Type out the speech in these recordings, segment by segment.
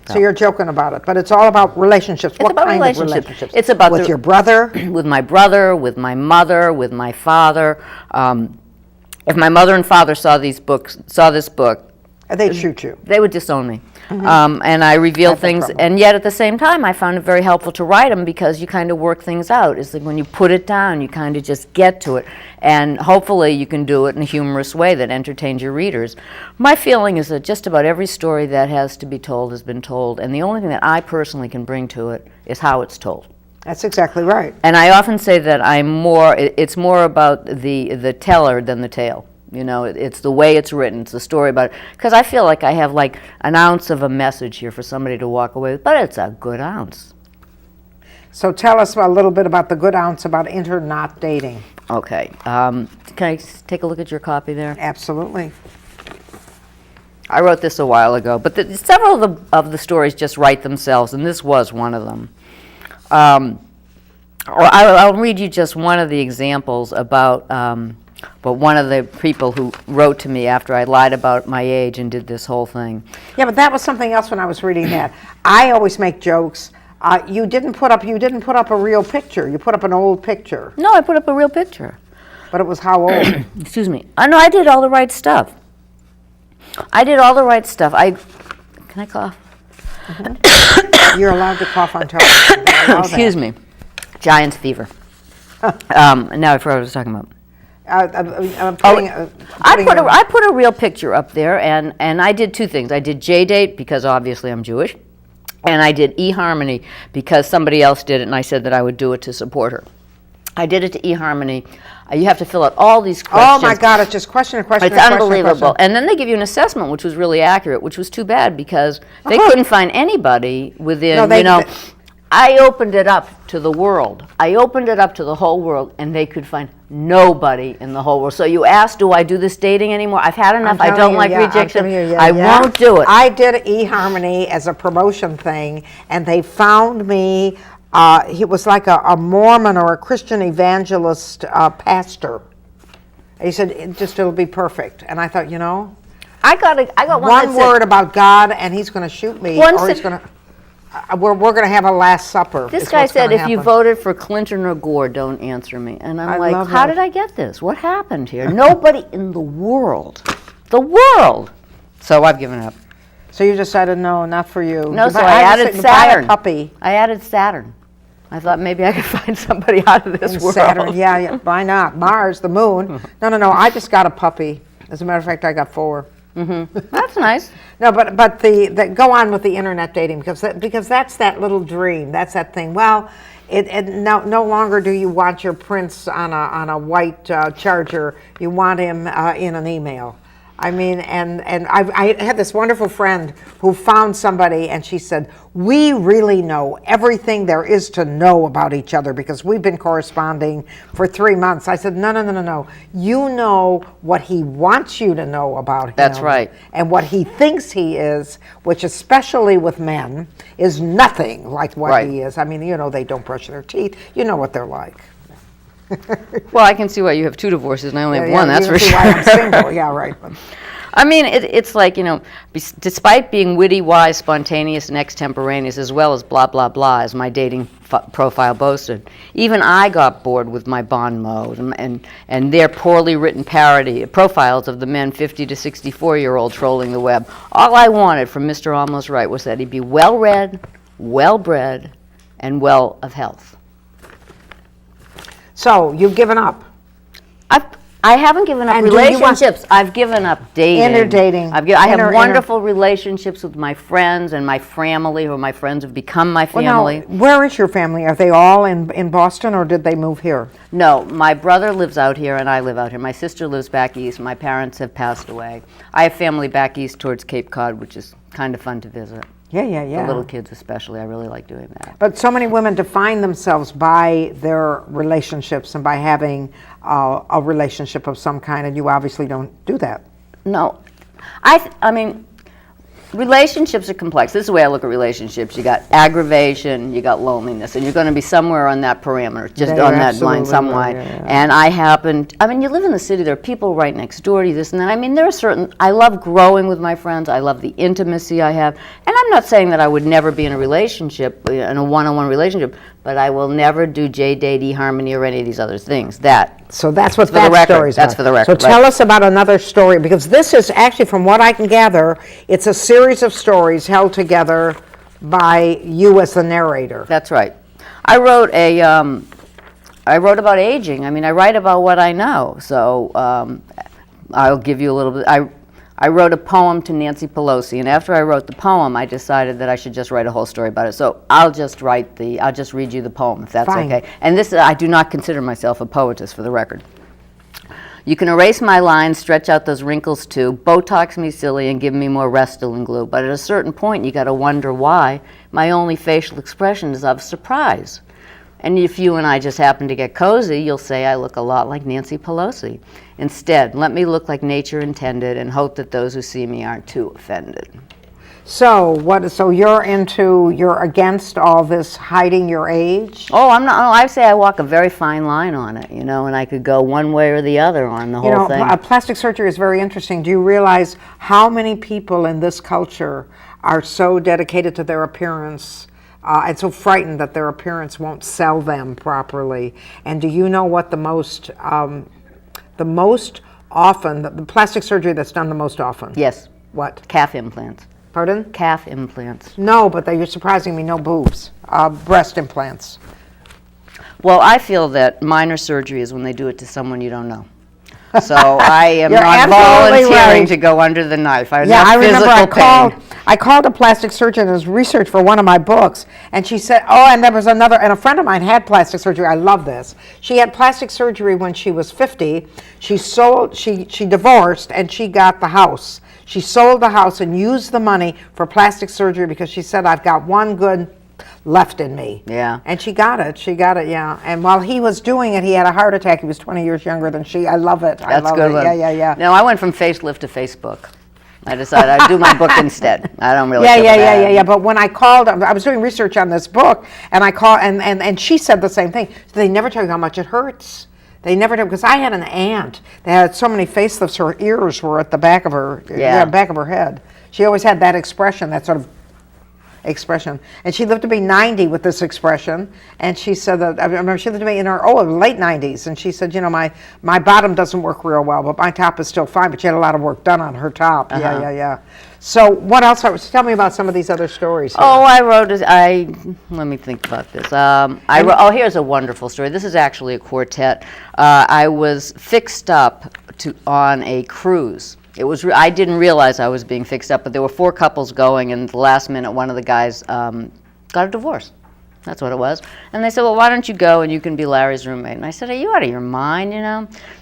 So you're joking about it, but it's all about relationships. What kind of relationships? It's about with your brother, with my brother, with my mother, with my father. If my mother and father saw this book, they'd shoot you. They would disown me. And I revealed things, and yet at the same time, I found it very helpful to write them because you kind of work things out. It's like when you put it down, you kind of just get to it, and hopefully you can do it in a humorous way that entertains your readers. My feeling is that just about every story that has to be told has been told, and the only thing that I personally can bring to it is how it's told. That's exactly right. And I often say that it's more about the teller than the tale. You know, it's the way it's written. It's the story about it. Because I feel like I have like an ounce of a message here for somebody to walk away with, but it's a good ounce. So tell us a little bit about the good ounce about not dating. Okay. Can I take a look at your copy there? Absolutely. I wrote this a while ago, but several of the stories just write themselves, and this was one of them. I'll read you just one of the examples about one of the people who wrote to me after I lied about my age and did this whole thing. Yeah, but that was something else when I was reading that. I always make jokes. You didn't put up a real picture. You put up an old picture. No, I put up a real picture. But it was how old? Excuse me. No, I did all the right stuff. Can I cough? Mm-hmm. You're allowed to cough on television. Excuse me. Giant's fever. Now I forgot what I was talking about. I put a real picture up there, and I did two things. I did J-Date because obviously I'm Jewish, and I did eHarmony because somebody else did it, and I said that I would do it to support her. I did it to eHarmony. You have to fill out all these questions. Oh my God! It's just question. It's unbelievable. And then they give you an assessment, which was really accurate, which was too bad because they couldn't find anybody within. I opened it up to the world. I opened it up to the whole world, and they could find nobody in the whole world. So you asked, do I do this dating anymore? I've had enough. I don't like rejection. I won't do it. I did eHarmony as a promotion thing, and they found me. He was like a Mormon or a Christian evangelist pastor. And he said, it'll be perfect. And I thought, I got one word about God, and he's going to shoot me, or he's going to. We're going to have a Last Supper. This guy said, if you voted for Clinton or Gore, don't answer me. And I'm like, how did I get this? What happened here? Nobody in the world. So I've given up. So you decided, no, not for you. No, so I added Saturn. I added Saturn. I thought maybe I could find somebody out of this world. Saturn, yeah, why not? Mars, the moon. No, I just got a puppy. As a matter of fact, I got 4. Mm-hmm. That's nice. No, but the go on with the internet dating because that's that little dream. That's that thing. Well, it no longer do you want your prince on a white charger. You want him in an email. I mean, and I had this wonderful friend who found somebody, and she said, we really know everything there is to know about each other because we've been corresponding for 3 months. I said, no. You know what he wants you to know about him. That's right. And what he thinks he is, which especially with men, is nothing like what he is. I mean, they don't brush their teeth. You know what they're like. Well, I can see why you have 2 divorces and I only have 1, that's for sure. Why I'm single, yeah, right. I mean, it's like, despite being witty, wise, spontaneous, and extemporaneous, as well as blah, blah, blah, as my dating profile boasted, even I got bored with my Bond mode and their poorly written parody profiles of the men 50 to 64-year-old trolling the web. All I wanted from Mr. Almost Right was that he be well-read, well-bred, and well of health. So, you've given up? I haven't given up relationships. I've given up dating. Inner dating. I have wonderful relationships with my friends and my family, or my friends have become my family. Well, now, where is your family? Are they all in Boston, or did they move here? No, my brother lives out here and I live out here. My sister lives back east. My parents have passed away. I have family back east towards Cape Cod, which is kind of fun to visit. Yeah. The little kids especially, I really like doing that. But so many women define themselves by their relationships and by having a relationship of some kind, and you obviously don't do that. No. I mean, Relationships are complex. This is the way I look at relationships. You got aggravation, you got loneliness, and you're going to be somewhere on that parameter, just They on are that line absolutely somewhere. right, yeah. And I mean, you live in the city, there are people right next door to you, this and that. I mean, there are certain, I love growing with my friends, I love the intimacy I have. And I'm not saying that I would never be in a relationship, in a one-on-one relationship, but I will never do J-Date, eHarmony, or any of these other things. So that's what for the that record. story's That's about. for the record, So tell right. us about another story, because this is actually, from what I can gather, it's a series of stories held together by you as the narrator. That's right. I wrote about aging. I mean, I write about what I know. So I'll give you a little bit. I wrote a poem to Nancy Pelosi, and after I wrote the poem, I decided that I should just write a whole story about it. So I'll just read you the poem, if that's Fine. okay. And this, I do not consider myself a poetess, for the record. You can erase my lines, stretch out those wrinkles too, Botox me silly and give me more Restylane glue. But at a certain point, you got to wonder why my only facial expression is of surprise. And if you and I just happen to get cozy, you'll say I look a lot like Nancy Pelosi. Instead, let me look like nature intended and hope that those who see me aren't too offended. So you're against all this hiding your age? Oh, I'm not. Oh, I say I walk a very fine line on it, and I could go one way or the other on the whole thing. Plastic surgery is very interesting. Do you realize how many people in this culture are so dedicated to their appearance and so frightened that their appearance won't sell them properly? And do you know what the most often, the plastic surgery that's done the most often? Yes. What? Calf implants. Pardon? Calf implants. No, but you're surprising me, no boobs. Breast implants. Well, I feel that minor surgery is when they do it to someone you don't know. So I am You're not absolutely volunteering right. to go under the knife. I not remember physical I called a plastic surgeon as research for one of my books, and she said, oh, and there was another, and a friend of mine had plastic surgery. I love this. She had plastic surgery when she was 50. She divorced, and she got the house. She sold the house and used the money for plastic surgery because she said, I've got one good left in me. Yeah. And she got it, yeah. And while he was doing it, he had a heart attack. He was 20 years younger than she. I love it. That's good. Yeah. No, I went from facelift to Facebook. I decided I'd do my book instead. I don't really. Yeah. But when I called, I was doing research on this book, and I called, and she said the same thing. So they never tell you how much it hurts. They never did, because I had an aunt that had so many facelifts, her ears were at the back of her, back of her head. She always had that expression, that sort of expression. And she lived to be 90 with this expression. And she said that, I remember she lived to be in her late 90s. And she said, my bottom doesn't work real well, but my top is still fine. But she had a lot of work done on her top. Yeah. So what else? Tell me about some of these other stories here. Oh, let me think about this. Here's a wonderful story. This is actually a quartet. I was fixed up on a cruise. I didn't realize I was being fixed up, but there were 4 couples going, and at the last minute, one of the guys got a divorce. That's what it was. And they said, well, why don't you go and you can be Larry's roommate? And I said, are you out of your mind,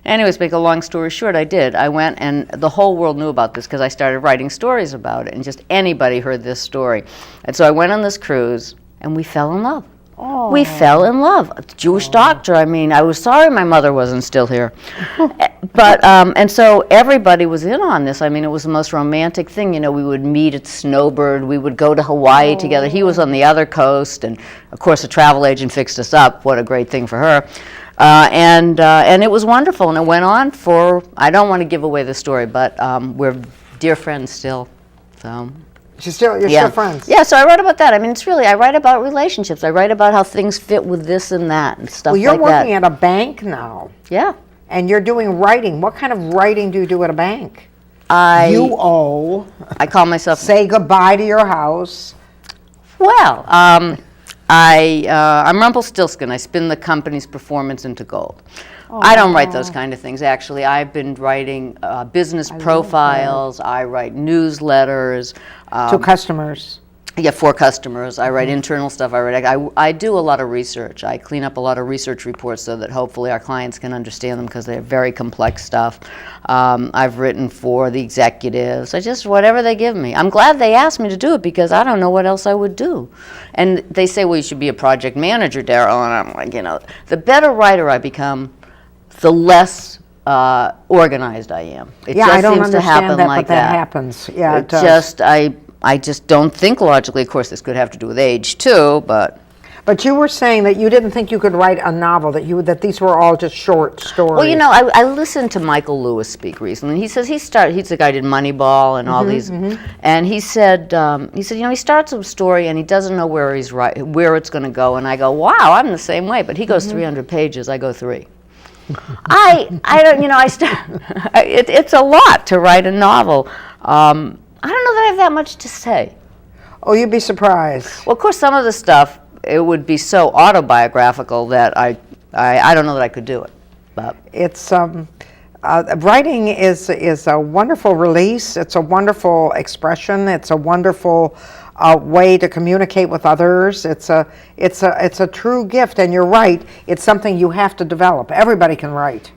Anyways, make a long story short, I did. I went, and the whole world knew about this because I started writing stories about it, and just anybody heard this story. And so I went on this cruise, and we fell in love. Oh. We fell in love. A Jewish doctor. I mean, I was sorry my mother wasn't still here. But, and so everybody was in on this. I mean, it was the most romantic thing. We would meet at Snowbird. We would go to Hawaii together. He was on the other coast. And, of course, a travel agent fixed us up. What a great thing for her. And it was wonderful. And it went on I don't want to give away the story, but we're dear friends still. So. You're still friends. Yeah, so I wrote about that. I mean, I write about relationships. I write about how things fit with this and that and stuff like that. Well, you're working at a bank now. Yeah. And you're doing writing. What kind of writing do you do at a bank? I call myself... Say goodbye to your house. Well, I'm Rumpelstiltskin. I spin the company's performance into gold. I don't write those kind of things, actually. I've been writing business profiles. I write newsletters. To customers. Yeah, for customers. I write internal stuff. I do a lot of research. I clean up a lot of research reports so that hopefully our clients can understand them because they're very complex stuff. I've written for the executives. Whatever they give me. I'm glad they asked me to do it because I don't know what else I would do. And they say, well, you should be a project manager, Darryl. And I'm like, the better writer I become, the less organized I am. It just I don't seems to understand happen that, like but that happens. Yeah, it does. I just don't think logically. Of course, this could have to do with age too, but. But you were saying that you didn't think you could write a novel, that these were all just short stories. Well, you know, I listened to Michael Lewis speak recently. He says he's the guy who did Moneyball and all these, and he said, you know, he starts a story and he doesn't know where where it's going to go. And I go, wow, I'm the same way. But he goes 300 pages, I go 3. I don't, you know, it's a lot to write a novel. I don't know that I have that much to say. Oh, you'd be surprised. Well, of course, some of the stuff, it would be so autobiographical that I don't know that I could do it. But it's writing is a wonderful release. It's a wonderful expression. It's a wonderful way to communicate with others. It's a true gift. And you're right. It's something you have to develop. Everybody can write.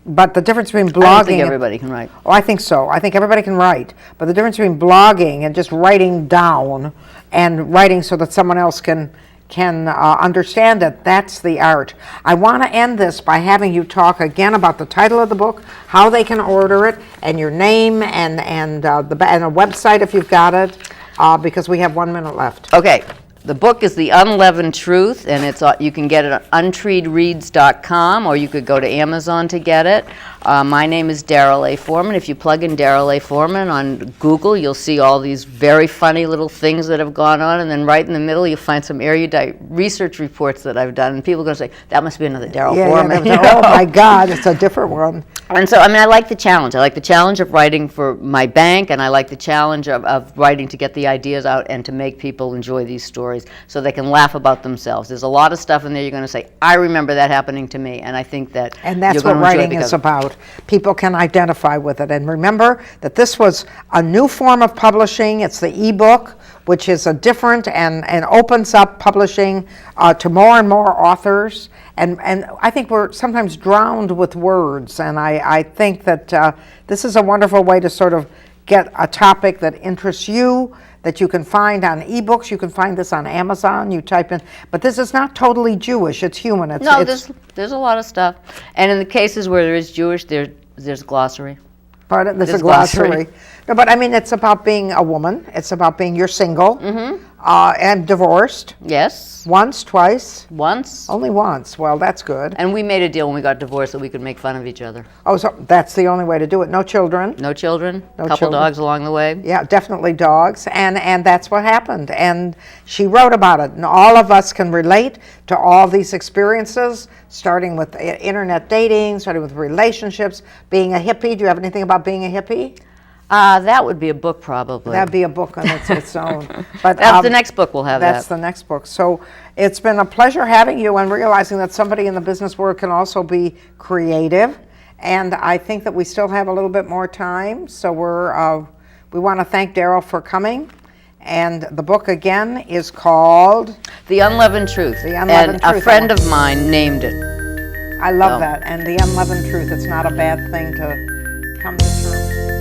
But the difference between blogging... I don't think everybody can write. Oh, I think so. I think everybody can write. But the difference between blogging and just writing down and writing so that someone else can understand it, that's the art. I want to end this by having you talk again about the title of the book, how they can order it, and your name, and a website if you've got it, because we have 1 minute left. Okay. The book is The Unleavened Truth, and it's you can get it at untreedreads.com, or you could go to Amazon to get it. My name is Darryl A. Forman. If you plug in Darryl A. Forman on Google, you'll see all these very funny little things that have gone on, and then right in the middle you'll find some erudite research reports that I've done, and people are going to say, that must be another Darryl Forman. Oh my God, it's a different one. And so, I mean, I like the challenge. I like the challenge of writing for my bank, and I like the challenge of writing to get the ideas out and to make people enjoy these stories so they can laugh about themselves. There's a lot of stuff in there you're going to say, I remember that happening to me, and I think that And that's what writing is about. People can identify with it. And remember that this was a new form of publishing. It's the ebook, which is a different and opens up publishing to more and more authors. And I think we're sometimes drowned with words, and I think that this is a wonderful way to sort of get a topic that interests you, that you can find on ebooks. You can find this on Amazon. You type in, but this is not totally Jewish. It's human. There's a lot of stuff. And in the cases where there is Jewish, there's glossary. Pardon? There's a glossary. No, but I mean, it's about being a woman. It's about being, you're single and divorced. Yes. Once, twice? Once. Only once. Well, that's good. And we made a deal when we got divorced that we could make fun of each other. Oh, so that's the only way to do it. No children? No children. No couple children. dogs along the way. Yeah, definitely dogs. And that's what happened. And she wrote about it. And all of us can relate to all these experiences, starting with internet dating, starting with relationships, being a hippie. Do you have anything about being a hippie? That would be a book, probably. That'd be a book on its own. But that's the next book we'll have. That's the next book. So it's been a pleasure having you and realizing that somebody in the business world can also be creative. And I think that we still have a little bit more time. So we want to thank Darryl for coming. And the book again is called The Unleavened Truth. The Unleavened Truth. A friend of mine named it. I love that. And The Unleavened Truth. It's not a bad thing to come to terms with.